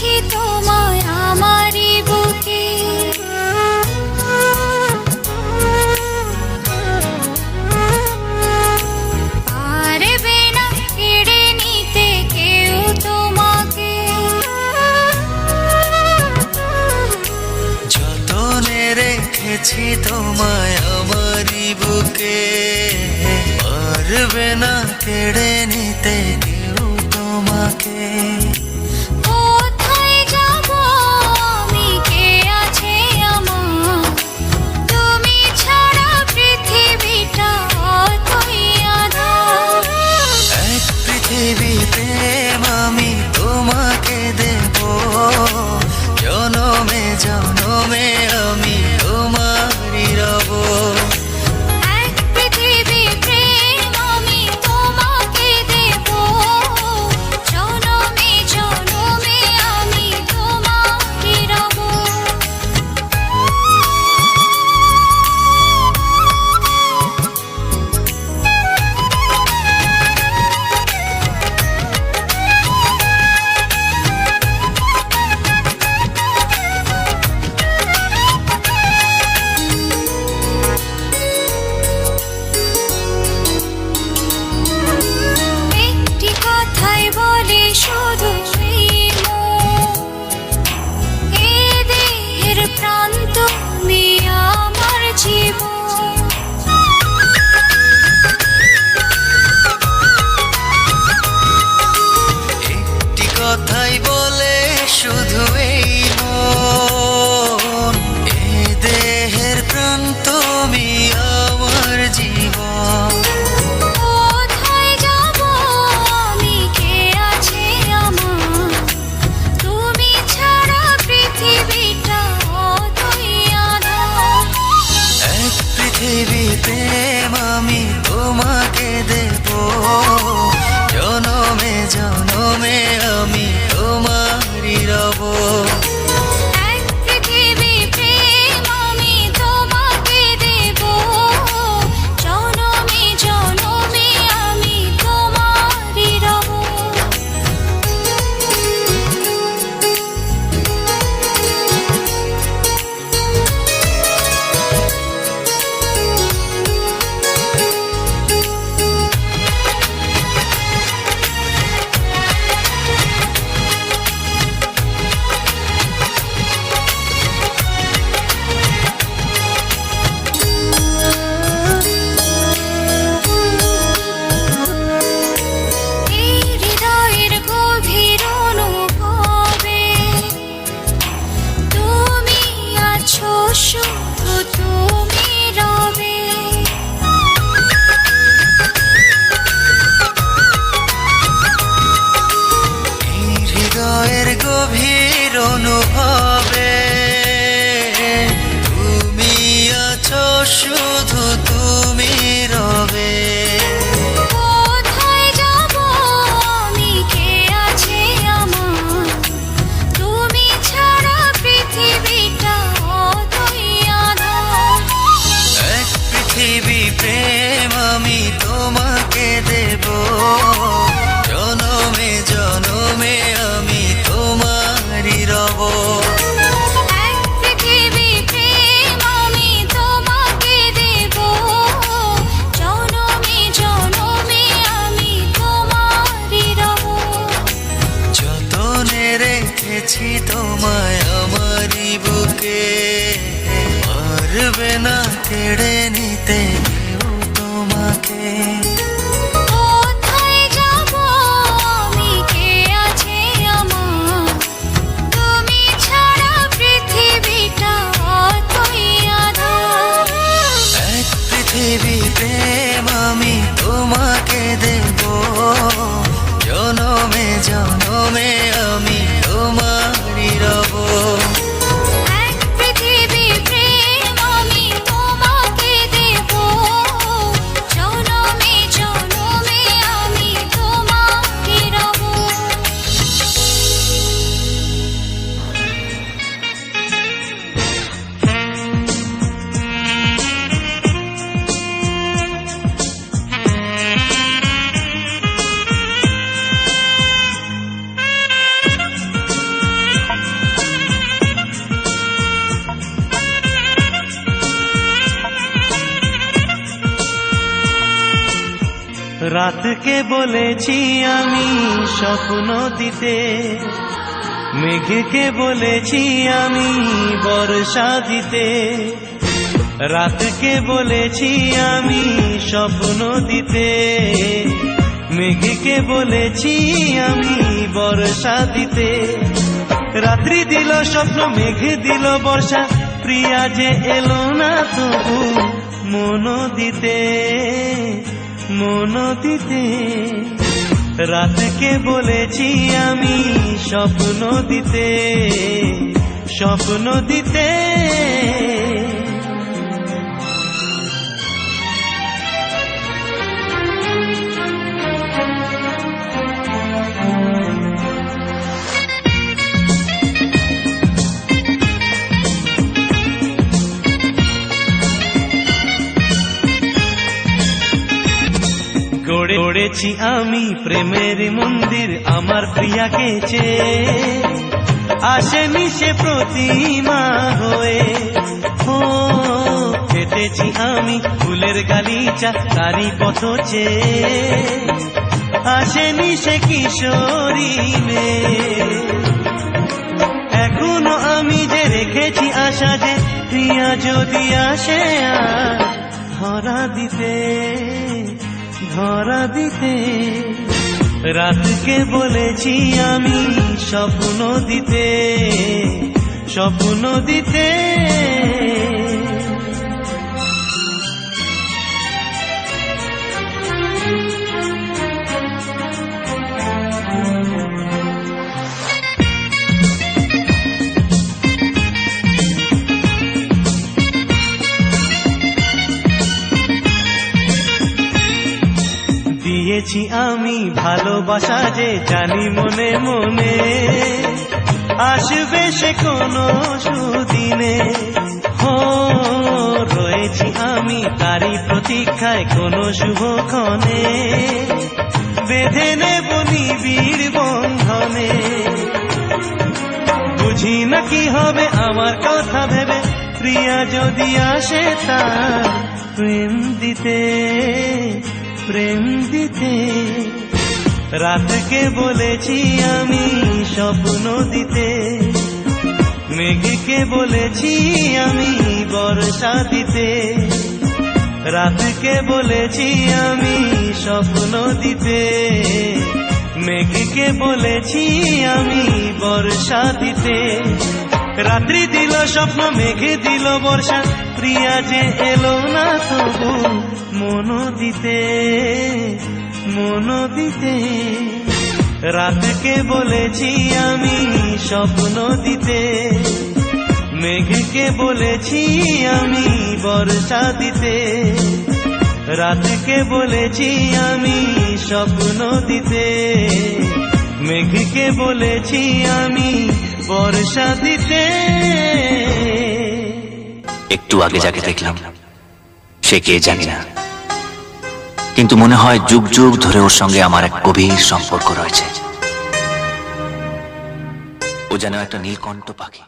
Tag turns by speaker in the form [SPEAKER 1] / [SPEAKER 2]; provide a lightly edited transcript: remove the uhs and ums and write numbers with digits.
[SPEAKER 1] রেখেছি তোমায় আমারই বুকে। পারবে না কেড়ে নিতে কেউ তোমাকে।
[SPEAKER 2] যতনে রেখেছি তোমায় আমারই বুকে, পারবে না কেড়ে নিতে কেউ তোমাকে।
[SPEAKER 1] কোথায় যাব আমি, কে আছে আমার, তুমি ছাড়া পৃথিবীটা অতই আঁধার।
[SPEAKER 2] এক পৃথিবী প্রেম আমি তোমাকে দেব, জনমে জনমে আমি তোমারই রব।
[SPEAKER 1] এক পৃথিবী প্রেম আমি তোমাকে দেব, জনমে জনমে আমি তোমারই রব। একটি কথাই বলে শুধু এই মন, এ দেহের প্রাণ তুমি আমার জীবন।
[SPEAKER 2] একটি কথাই বলে শুধু এই মন, এ দেহের প্রাণ তুমি আমার জীবন।
[SPEAKER 1] কোথায় যাব আমি, কে আছে আমার, তুমি ছাড়া পৃথিবীটা অতই আঁধার।
[SPEAKER 2] এক পৃথিবী প্রেম আমি তোমাকে দেব, জনমে জনমে আমি তোমারই রব।
[SPEAKER 1] এক পৃথিবী প্রেম আমি তোমাকে দেব, জনমে জনমে আমি তোমারই রব। এই হৃদয়ের গভীর অনুভবে তুমি আছো, শুধু তুমি রবে।
[SPEAKER 2] এই হৃদয়ের গভীর অনুভবে তুমি আছো, শুধু তুমি রবে।
[SPEAKER 1] কোথায় যাব আমি, কে আছে আমার, তুমি ছাড়া পৃথিবীটা অতই আঁধার।
[SPEAKER 2] এক পৃথিবী প্রেম আমি তোমাকে দেব, জনমে জনমে আমি তোমারই রব।
[SPEAKER 1] এক পৃথিবী প্রেম আমি তোমাকে দেব, জনমে জনমে আমি তোমারই রব।
[SPEAKER 2] যতনে রেখেছি তোমায় আমারই বুকে, পারবে না কেড়ে নিতে কেউ তোমাকে।
[SPEAKER 1] কোথায় যাব আমি, কে আছে আমার, তুমি ছাড়া পৃথিবীটা অতই আঁধার।
[SPEAKER 2] এক পৃথিবী প্রেম আমি তোমাকে দেব, জনমে জনমে আমি তোমারই রব।
[SPEAKER 1] এক পৃথিবী প্রেম আমি তোমাকে দেব, জনমে জনমে আমি তোমারই রব।
[SPEAKER 2] রাতকে বলেছি আমি স্বপ্ন দিতে, মেঘকে বলেছি আমি বর্ষা দিতে। রাতকে বলেছি আমি স্বপ্ন দিতে, মেঘকে বলেছি আমি বর্ষা দিতে। রাত্রি দিল স্বপ্ন, মেঘ দিল বর্ষা, প্রিয়া যে এলো না তবু মন দিতে, মন দিতে। রাতকে বলেছি আমি স্বপ্ন দিতে, স্বপ্ন দিতে। গড়েছি আমি প্রেমের মন্দির আমার প্রিয়াকে চেয়ে, আসেনি সে প্রতিমা হয়ে। ও কেটেছি আমি ফুলের গালিচা তারি পথ চেয়ে, আসেনি সে কিশোরী মেয়ে। এখনো আমি যে রেখেছি আশা যে প্রিয়া যদি আসে আর ধরা দিতে, ধরা দিতে। রাতকে বলেছি আমি স্বপ্ন দিতে, স্বপ্ন দিতে। দিয়েছি আমি ভালোবাসা যে জানি মনে মনে, আসবে সে কোনো সুদিনে। হো রয়েছি আমি তারই প্রতীক্ষায় কোনো শুভক্ষণে, বেঁধে নেব নিবিড় বন্ধনে। বুঝি না কি হবে আমার কথা ভেবে, প্রিয়া যদি আসে তার প্রেম দিতে, প্রেম দিতে। রাতকে বলেছি আমি স্বপ্ন দিতে, মেঘকে বলেছি আমি বর্ষা দিতে। রাতকে বলেছি আমি স্বপ্ন দিতে, মেঘকে বলেছি আমি বর্ষা দিতে। রাত্রি দিল স্বপ্ন, মেঘ দিল বর্ষা, প্রিয়া যে এলো না তবু মন দিতে, মন দিতে। রাতকে বলেছি আমি স্বপ্ন দিতে, মেঘকে বলেছি আমি বর্ষা দিতে। রাতকে বলেছি আমি স্বপ্ন দিতে, মেঘকে বলেছি আমি বর্ষা দিতে।
[SPEAKER 3] একটু আগে যাকে দেখলাম সে কে জানি না, কিন্তু মনে হয় যুগ যুগ ধরে ওর সঙ্গে আমার এক গভীর সম্পর্ক রয়েছে। ও যেন একটা নীলকণ্ঠ পাখি।